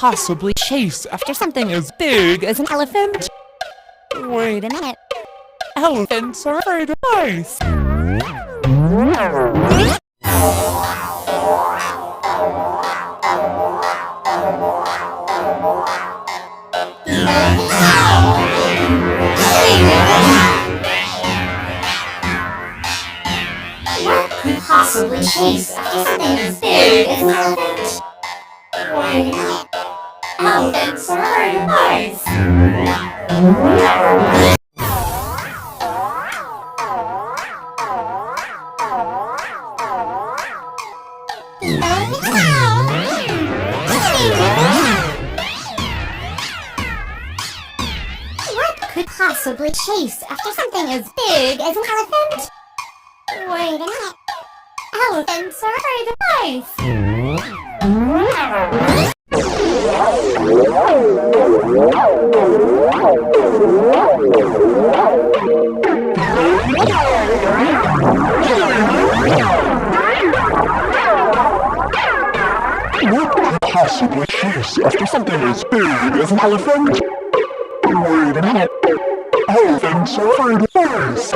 possibly chase after something as big as an elephant? Wait a minute. Elephants are afraid of mice. What could possibly chase after something as big as an elephant? Wait a minute. Elephants are afraid of mice. What could possibly chase after something as big as an elephant? Wait a minute. Elephants are afraid of mice. What could possibly chase after something as big as an elephant? Wait a minute. Elephants are afraid of mice.